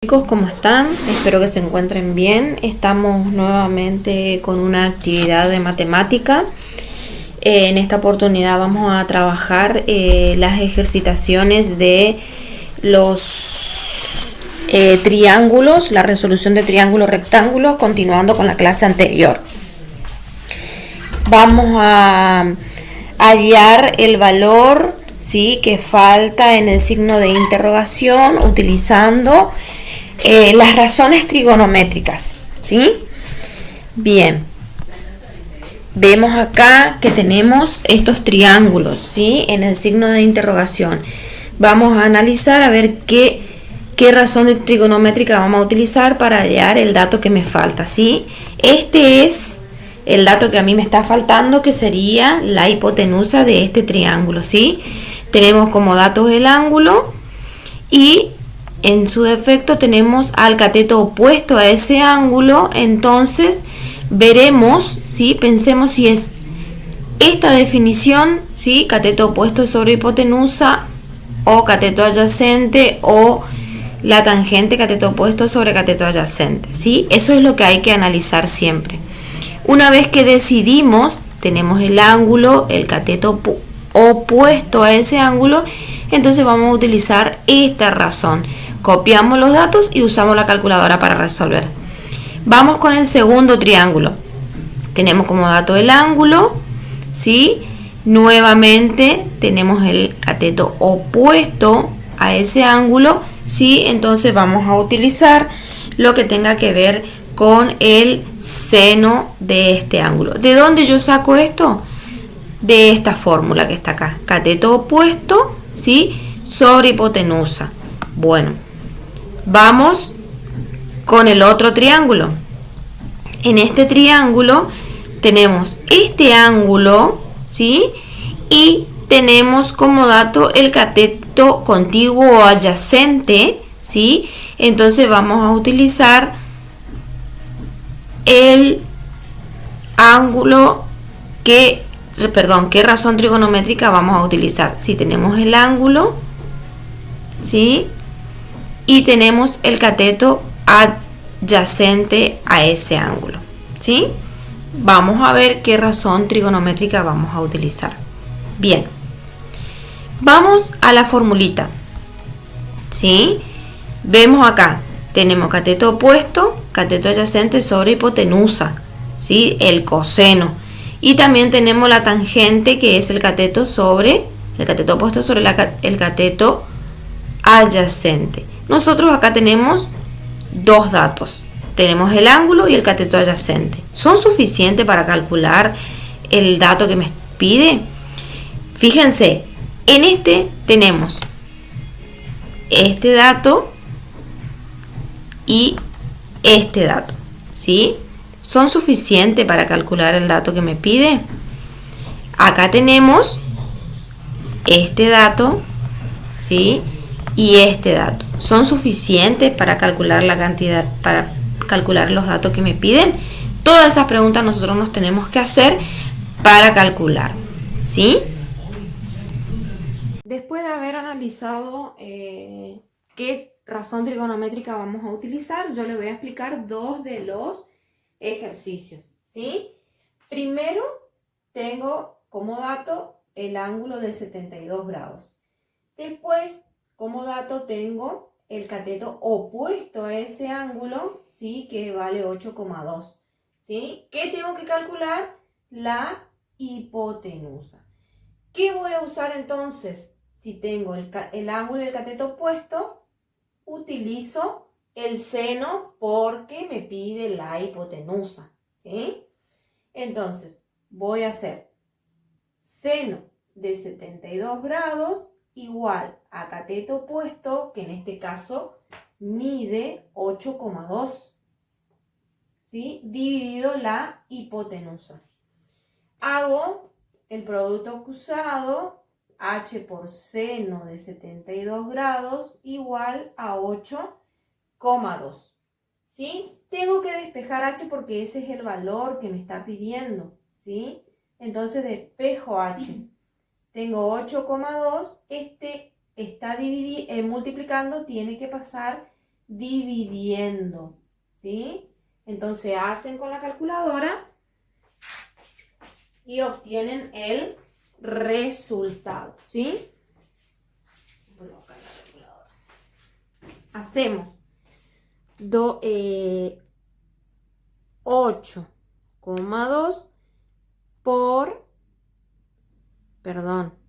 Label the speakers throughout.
Speaker 1: Chicos, ¿cómo están? Espero que se encuentren bien. Estamos nuevamente con una actividad de matemática. En esta oportunidad vamos a trabajar las ejercitaciones de los triángulos, la resolución de triángulos rectángulos, continuando con la clase anterior. Vamos a hallar el valor, ¿sí?, que falta en el signo de interrogación utilizando las razones trigonométricas, ¿sí? Bien, vemos acá que tenemos estos triángulos, ¿sí?, en el signo de interrogación. Vamos a analizar a ver qué razón trigonométrica vamos a utilizar para hallar el dato que me falta, ¿sí? Este es el dato que a mí me está faltando, que sería la hipotenusa de este triángulo, ¿sí? Tenemos como datos el ángulo y en su defecto tenemos al cateto opuesto a ese ángulo. Entonces veremos, ¿sí?, pensemos si es esta definición, ¿sí?, cateto opuesto sobre hipotenusa, o cateto adyacente, o la tangente cateto opuesto sobre cateto adyacente, ¿sí? Eso es lo que hay que analizar siempre. Una vez que decidimos, tenemos el ángulo, el cateto opuesto a ese ángulo, entonces vamos a utilizar esta razón. Copiamos los datos y usamos la calculadora para resolver. Vamos con el segundo triángulo. Tenemos como dato el ángulo, ¿sí? Nuevamente tenemos el cateto opuesto a ese ángulo, ¿sí? Entonces vamos a utilizar lo que tenga que ver con el seno de este ángulo. ¿De dónde yo saco esto? De esta fórmula que está acá. Cateto opuesto, ¿sí?, sobre hipotenusa. Bueno, vamos con el otro triángulo. En este triángulo tenemos este ángulo, ¿sí?, y tenemos como dato el cateto contiguo o adyacente, ¿sí? Entonces vamos a utilizar el ángulo qué razón trigonométrica vamos a utilizar. Si tenemos el ángulo, ¿sí?, y tenemos el cateto adyacente a ese ángulo, ¿sí? Vamos a ver qué razón trigonométrica vamos a utilizar. Bien, vamos a la formulita, ¿sí? Vemos acá, tenemos cateto opuesto, cateto adyacente sobre hipotenusa, ¿sí?, el coseno. Y también tenemos la tangente, que es el cateto opuesto sobre el cateto adyacente. Nosotros acá tenemos dos datos. Tenemos el ángulo y el cateto adyacente. ¿Son suficientes para calcular el dato que me pide? Fíjense, en este tenemos este dato y este dato, ¿sí? ¿Son suficientes para calcular el dato que me pide? Acá tenemos este dato, ¿sí?, y este dato. ¿Son suficientes para calcular la cantidad, para calcular los datos que me piden? Todas esas preguntas nosotros nos tenemos que hacer para calcular, ¿sí? Después de haber analizado qué razón trigonométrica vamos a utilizar, yo les voy a explicar dos de los ejercicios, ¿sí? Primero, tengo como dato el ángulo de 72 grados. Después, como dato, tengo el cateto opuesto a ese ángulo, ¿sí?, que vale 8,2. ¿Sí? ¿Qué tengo que calcular? La hipotenusa. ¿Qué voy a usar entonces? Si tengo el ángulo y el cateto opuesto, utilizo el seno porque me pide la hipotenusa, ¿sí? Entonces, voy a hacer seno de 72 grados igual a cateto opuesto, que en este caso mide 8,2, ¿sí?, dividido la hipotenusa. Hago el producto cruzado, h por seno de 72 grados igual a 8,2. ¿Sí? Tengo que despejar h porque ese es el valor que me está pidiendo, ¿sí? Entonces despejo h. Tengo 8,2, este está multiplicando, tiene que pasar dividiendo, ¿sí? Entonces hacen con la calculadora y obtienen el resultado, ¿sí? Voy a buscar la calculadora. Hacemos 8,2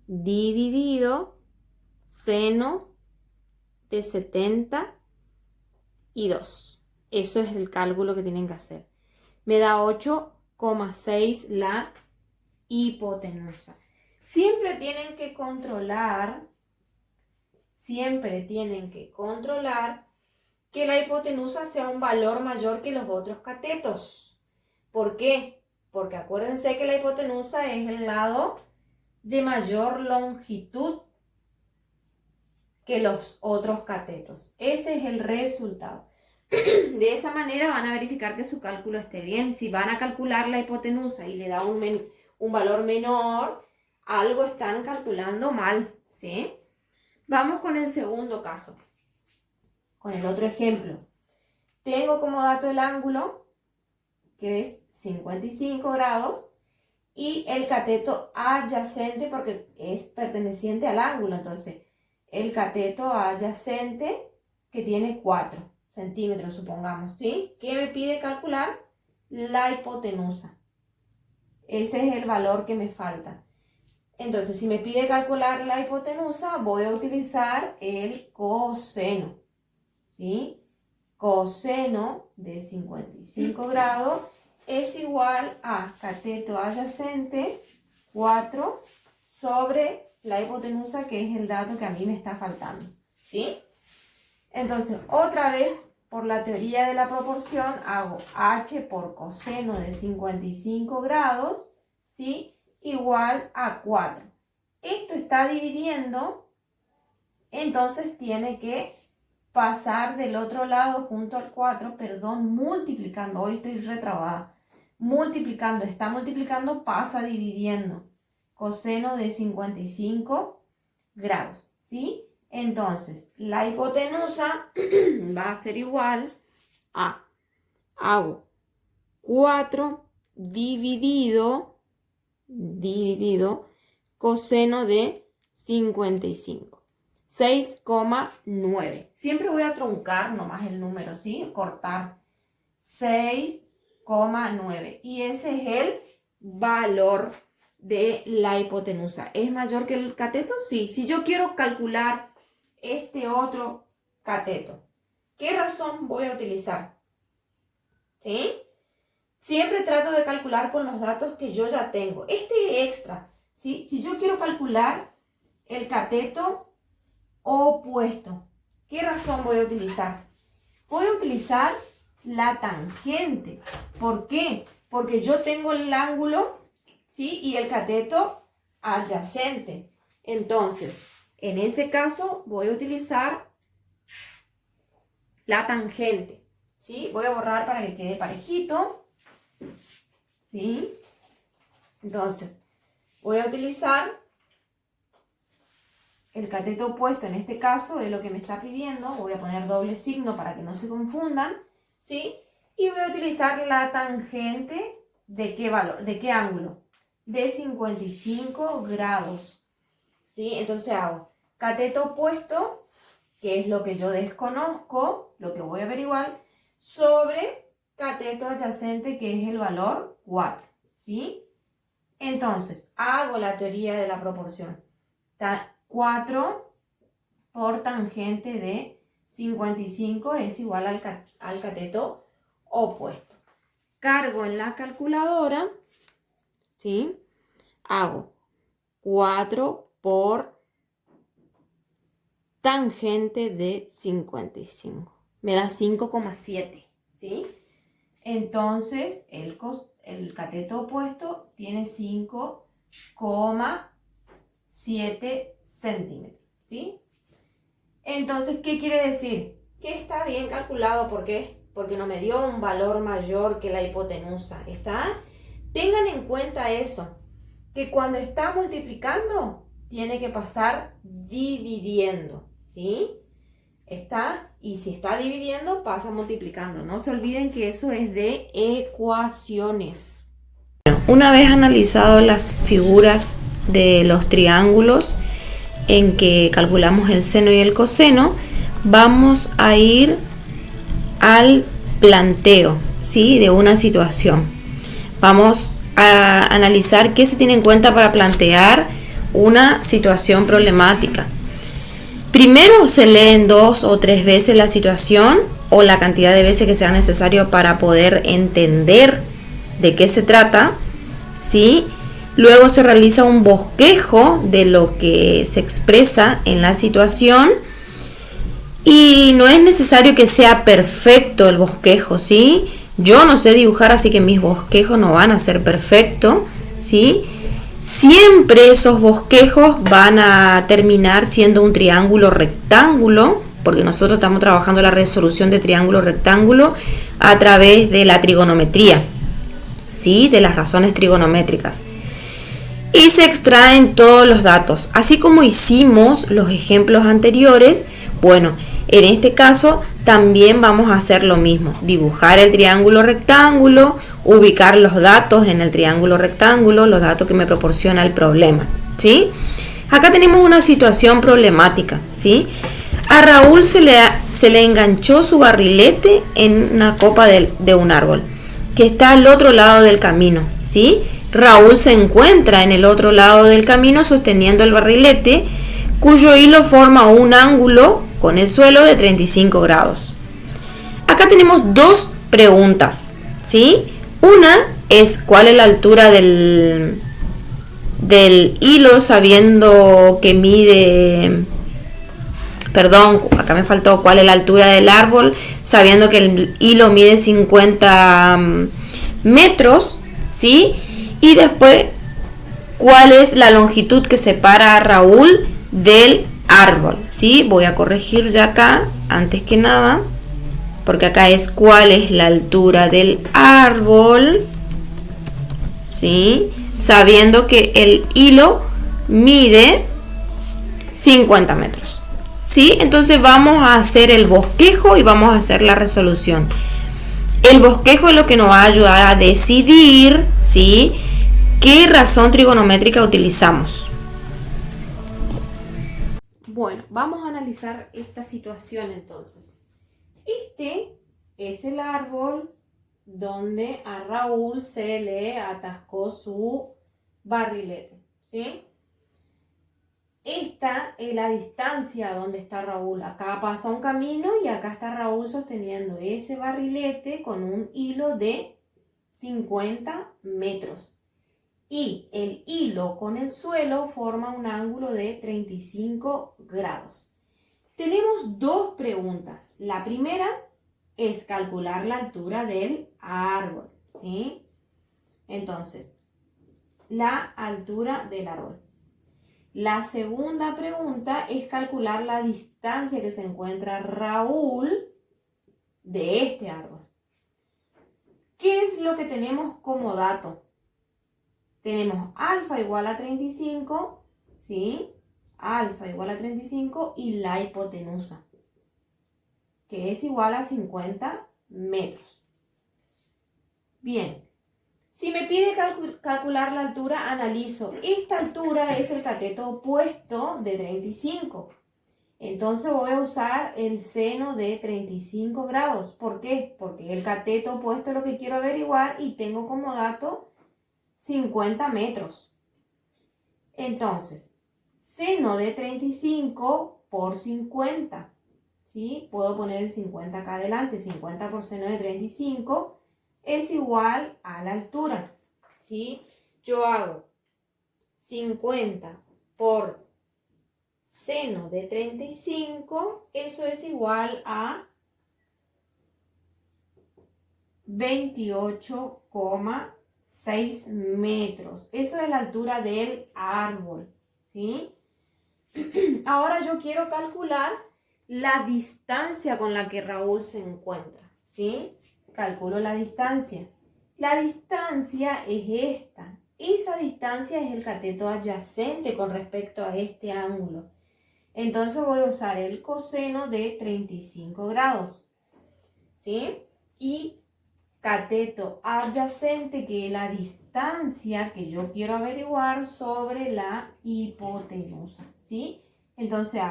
Speaker 1: dividido seno de 72. Eso es el cálculo que tienen que hacer. Me da 8,6 la hipotenusa. Siempre tienen que controlar que la hipotenusa sea un valor mayor que los otros catetos. ¿Por qué? Porque acuérdense que la hipotenusa es el lado de mayor longitud que los otros catetos. Ese es el resultado. De esa manera van a verificar que su cálculo esté bien. Si van a calcular la hipotenusa y le da un valor menor, algo están calculando mal, ¿sí? Vamos con el segundo caso, con el otro ejemplo. Tengo como dato el ángulo, que es 55 grados, y el cateto adyacente, porque es perteneciente al ángulo, entonces el cateto adyacente que tiene 4 centímetros, supongamos, ¿sí? ¿Qué me pide calcular? La hipotenusa. Ese es el valor que me falta. Entonces, si me pide calcular la hipotenusa, voy a utilizar el coseno, ¿sí? Coseno de 55 grados es igual a cateto adyacente 4 sobre la hipotenusa, que es el dato que a mí me está faltando, ¿sí? Entonces, otra vez, por la teoría de la proporción, hago h por coseno de 55 grados, ¿sí? Igual a 4. Esto está dividiendo, entonces tiene que pasar del otro lado junto al 4, multiplicando. Hoy estoy retrabada. Multiplicando, está multiplicando, pasa dividiendo. Coseno de 55 grados, ¿sí? Entonces, la hipotenusa va a ser igual a, hago 4 dividido coseno de 55. 6,9. Siempre voy a truncar nomás el número, ¿sí? Cortar. 6,9. Y ese es el valor de la hipotenusa. ¿Es mayor que el cateto? Sí. Si yo quiero calcular este otro cateto, ¿qué razón voy a utilizar? ¿Sí? Siempre trato de calcular con los datos que yo ya tengo. Este extra, ¿sí? Si yo quiero calcular el cateto opuesto, ¿qué razón voy a utilizar? Voy a utilizar la tangente. ¿Por qué? Porque yo tengo el ángulo, ¿sí? Y el cateto adyacente. Entonces, en ese caso voy a utilizar la tangente, ¿sí? Voy a borrar para que quede parejito, ¿sí? Entonces, voy a utilizar el cateto opuesto, en este caso es lo que me está pidiendo. Voy a poner doble signo para que no se confundan, ¿sí? Y voy a utilizar la tangente ¿de qué valor? ¿De qué ángulo? De 55 grados, ¿sí? Entonces hago cateto opuesto, que es lo que yo desconozco, lo que voy a averiguar, sobre cateto adyacente, que es el valor 4, ¿sí? Entonces, hago la teoría de la proporción. 4 por tangente de 55 es igual al cateto opuesto. Cargo en la calculadora, ¿sí? Hago 4 por tangente de 55. Me da 5,7, ¿sí? Entonces, el cateto opuesto tiene 5,7 centímetros, ¿sí? Entonces, ¿qué quiere decir? Que está bien calculado. ¿Por qué? Porque no me dio un valor mayor que la hipotenusa. ¿Está? Tengan en cuenta eso, que cuando está multiplicando, tiene que pasar dividiendo, ¿sí? Está, y si está dividiendo, pasa multiplicando. No se olviden que eso es de ecuaciones. Una vez analizado las figuras de los triángulos en que calculamos el seno y el coseno, vamos a ir al planteo, ¿sí?, de una situación. Vamos a analizar qué se tiene en cuenta para plantear una situación problemática. Primero se leen 2 o 3 veces la situación o la cantidad de veces que sea necesario para poder entender de qué se trata, ¿sí? Luego se realiza un bosquejo de lo que se expresa en la situación y no es necesario que sea perfecto el bosquejo, ¿sí? Yo no sé dibujar, así que mis bosquejos no van a ser perfectos, ¿sí? Siempre esos bosquejos van a terminar siendo un triángulo rectángulo, porque nosotros estamos trabajando la resolución de triángulo rectángulo a través de la trigonometría, ¿sí?, de las razones trigonométricas. Y se extraen todos los datos, así como hicimos los ejemplos anteriores. Bueno, en este caso también vamos a hacer lo mismo, dibujar el triángulo rectángulo, ubicar los datos en el triángulo rectángulo, los datos que me proporciona el problema, ¿sí? Acá tenemos una situación problemática, ¿sí? A Raúl se le enganchó su barrilete en una copa de un árbol que está al otro lado del camino, ¿sí? Raúl se encuentra en el otro lado del camino sosteniendo el barrilete, cuyo hilo forma un ángulo con el suelo de 35 grados. Acá tenemos dos preguntas, ¿sí? Una es cuál es la altura del hilo, sabiendo que mide, perdón, acá me faltó, cuál es la altura del árbol, sabiendo que el hilo mide 50 metros, ¿sí? Y después, cuál es la longitud que separa a Raúl del árbol, ¿sí? Voy a corregir ya acá, antes que nada, porque acá es cuál es la altura del árbol, ¿sí?, sabiendo que el hilo mide 50 metros, ¿sí? Entonces vamos a hacer el bosquejo y vamos a hacer la resolución. El bosquejo es lo que nos va a ayudar a decidir, ¿sí?, qué razón trigonométrica utilizamos. Bueno, vamos a analizar esta situación entonces. Este es el árbol donde a Raúl se le atascó su barrilete, ¿sí? Esta es la distancia donde está Raúl. Acá pasa un camino y acá está Raúl sosteniendo ese barrilete con un hilo de 50 metros. Y el hilo con el suelo forma un ángulo de 35 grados. Tenemos dos preguntas. La primera es calcular la altura del árbol, ¿sí? Entonces, la altura del árbol. La segunda pregunta es calcular la distancia que se encuentra Raúl de este árbol. ¿Qué es lo que tenemos como dato? Tenemos alfa igual a 35, ¿sí? Alfa igual a 35 y la hipotenusa, que es igual a 50 metros. Bien, si me pide calcular la altura, analizo. Esta altura es el cateto opuesto de 35. Entonces voy a usar el seno de 35 grados. ¿Por qué? Porque el cateto opuesto es lo que quiero averiguar y tengo como dato 50 metros. Entonces, seno de 35 por 50. ¿Sí? Puedo poner el 50 acá adelante. 50 por seno de 35 es igual a la altura. ¿Sí? Yo hago 50 por seno de 35, eso es igual a 28,6 metros. Eso es la altura del árbol, ¿sí? Ahora yo quiero calcular la distancia con la que Raúl se encuentra, ¿sí? Calculo la distancia. La distancia es esta. Esa distancia es el cateto adyacente con respecto a este ángulo. Entonces voy a usar el coseno de 35 grados, ¿sí? Y cateto adyacente, que es la distancia que yo quiero averiguar sobre la hipotenusa, ¿sí? Entonces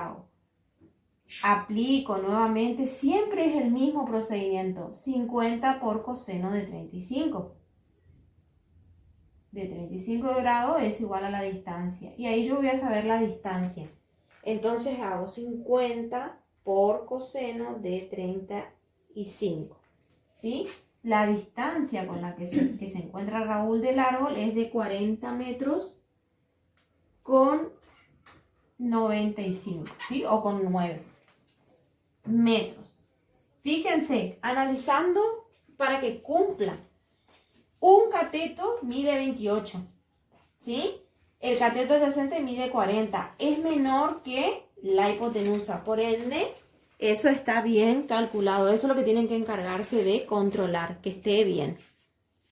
Speaker 1: aplico nuevamente, siempre es el mismo procedimiento, 50 por coseno de 35. De 35 grados es igual a la distancia. Y ahí yo voy a saber la distancia. Entonces hago 50 por coseno de 35. ¿Sí? La distancia con la que se encuentra Raúl del árbol es de 40 metros con 95, ¿sí? O con 9 metros. Fíjense, analizando para que cumpla. Un cateto mide 28, ¿sí? El cateto adyacente mide 40. Es menor que la hipotenusa. Por ende, eso está bien calculado. Eso es lo que tienen que encargarse de controlar, que esté bien.